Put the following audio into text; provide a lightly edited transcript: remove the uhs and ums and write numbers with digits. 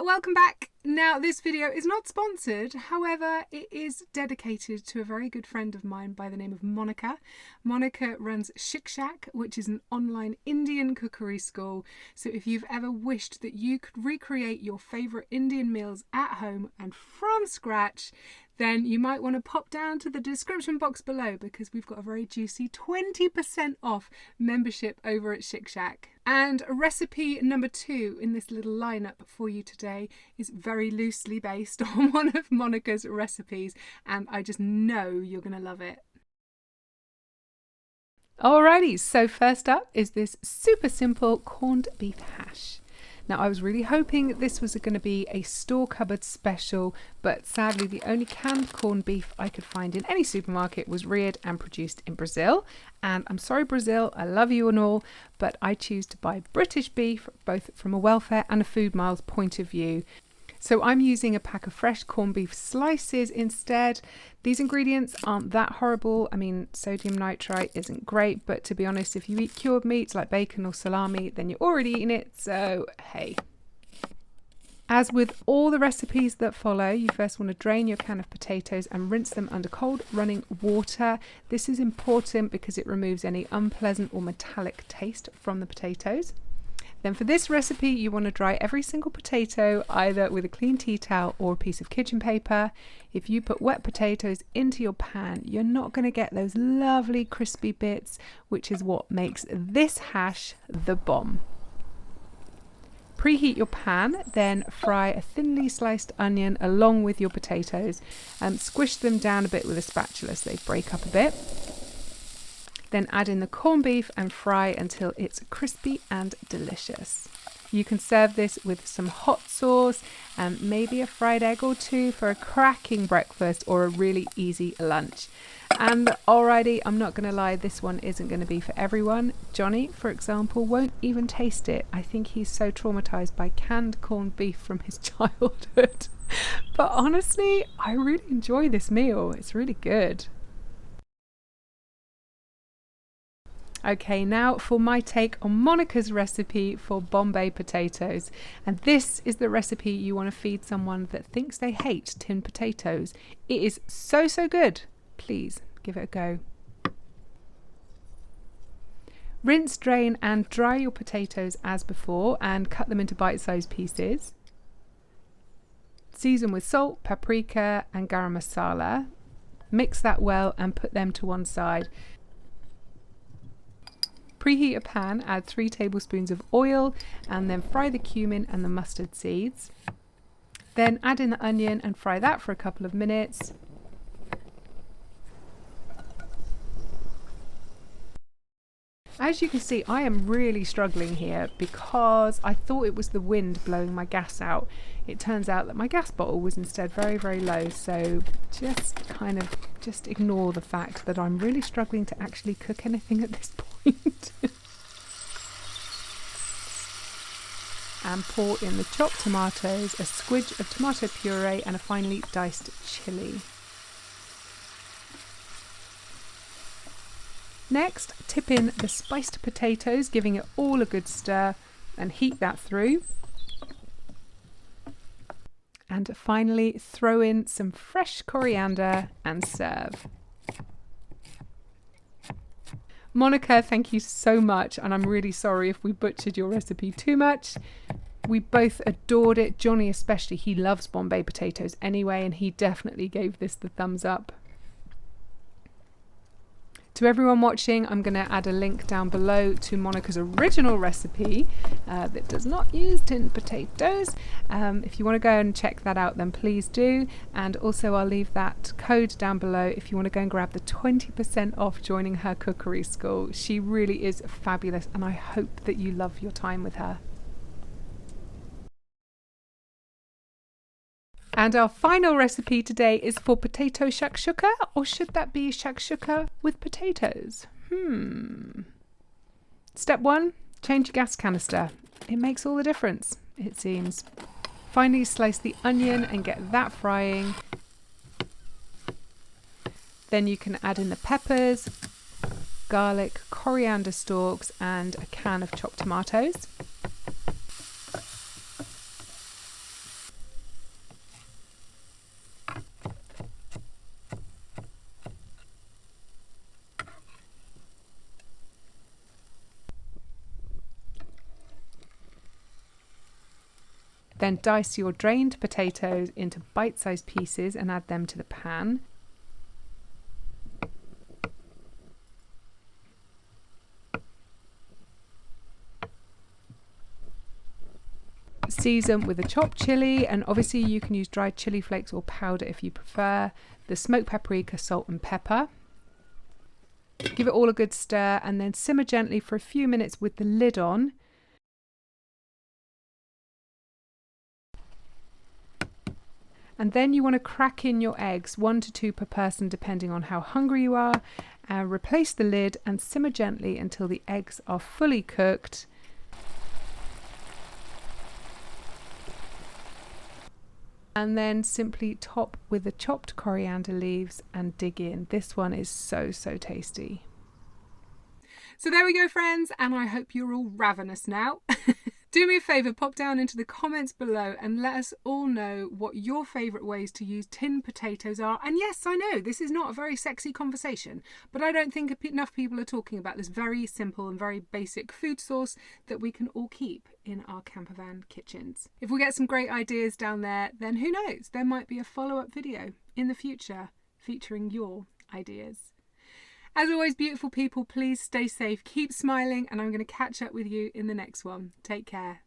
welcome back. Now this video is not sponsored, however it is dedicated to a very good friend of mine by the name of Monica. Monica runs Shakshuka, which is an online Indian cookery school. So if you've ever wished that you could recreate your favourite Indian meals at home and from scratch, then you might want to pop down to the description box below because we've got a very juicy 20% off membership over at Shakshuka. And recipe number 2 in this little lineup for you today is very loosely based on one of Monica's recipes, and I just know you're going to love it. Alrighty, so first up is this super simple corned beef hash. Now I was really hoping this was going to be a store cupboard special, but sadly the only canned corned beef I could find in any supermarket was reared and produced in Brazil. And I'm sorry Brazil, I love you and all, but I choose to buy British beef, both from a welfare and a food miles point of view. So I'm using a pack of fresh corned beef slices instead. These ingredients aren't that horrible. I mean, sodium nitrite isn't great, but to be honest, if you eat cured meats like bacon or salami, then you're already eating it, so hey. As with all the recipes that follow, you first want to drain your can of potatoes and rinse them under cold running water. This is important because it removes any unpleasant or metallic taste from the potatoes. Then for this recipe, you want to dry every single potato either with a clean tea towel or a piece of kitchen paper. If you put wet potatoes into your pan, you're not going to get those lovely crispy bits, which is what makes this hash the bomb. Preheat your pan, then fry a thinly sliced onion along with your potatoes and squish them down a bit with a spatula so they break up a bit. Then add in the corned beef and fry until it's crispy and delicious. You can serve this with some hot sauce and maybe a fried egg or two for a cracking breakfast or a really easy lunch. And alrighty, I'm not going to lie, this one isn't going to be for everyone. Johnny, for example, won't even taste it. I think he's so traumatized by canned corned beef from his childhood. But honestly, I really enjoy this meal. It's really good. Okay, now for my take on Monica's recipe for Bombay potatoes. And this is the recipe you want to feed someone that thinks they hate tinned potatoes. It is so good. Please give it a go. Rinse, drain and dry your potatoes as before and cut them into bite-sized pieces. Season with salt, paprika and garam masala. Mix that well and put them to one side. Preheat a pan, add 3 tablespoons of oil and then fry the cumin and the mustard seeds. Then add in the onion and fry that for a couple of minutes. As you can see, I am really struggling here because I thought it was the wind blowing my gas out. It turns out that my gas bottle was instead very low, so just ignore the fact that I'm really struggling to actually cook anything at this point. And pour in the chopped tomatoes, a squidge of tomato puree and a finely diced chilli. Next, tip in the spiced potatoes, giving it all a good stir and heat that through. And finally, throw in some fresh coriander and serve. Monica, thank you so much, and I'm really sorry if we butchered your recipe too much. We both adored it. Johnny especially, he loves Bombay potatoes anyway, and he definitely gave this the thumbs up. To everyone watching, I'm going to add a link down below to Monica's original recipe that does not use tinned potatoes. If you want to go and check that out, then please do. And also I'll leave that code down below if you want to go and grab the 20% off joining her cookery school. She really is fabulous and I hope that you love your time with her. And our final recipe today is for potato shakshuka, or should that be shakshuka with potatoes? Step 1, change your gas canister. It makes all the difference, it seems. Finally slice the onion and get that frying. Then you can add in the peppers, garlic, coriander stalks and a can of chopped tomatoes. Then dice your drained potatoes into bite-sized pieces and add them to the pan. Season with a chopped chilli, and obviously you can use dried chili flakes or powder if you prefer, the smoked paprika, salt and pepper. Give it all a good stir and then simmer gently for a few minutes with the lid on. And then you want to crack in your eggs, 1 to 2 per person depending on how hungry you are, and replace the lid and simmer gently until the eggs are fully cooked. And then simply top with the chopped coriander leaves and dig in. This one is so tasty. So there we go, friends, and I hope you're all ravenous now. Do me a favour, pop down into the comments below and let us all know what your favourite ways to use tin potatoes are. And yes, I know this is not a very sexy conversation, but I don't think enough people are talking about this very simple and very basic food source that we can all keep in our campervan kitchens. If we get some great ideas down there, then who knows, there might be a follow-up video in the future featuring your ideas. As always, beautiful people, please stay safe, keep smiling, and I'm going to catch up with you in the next one. Take care.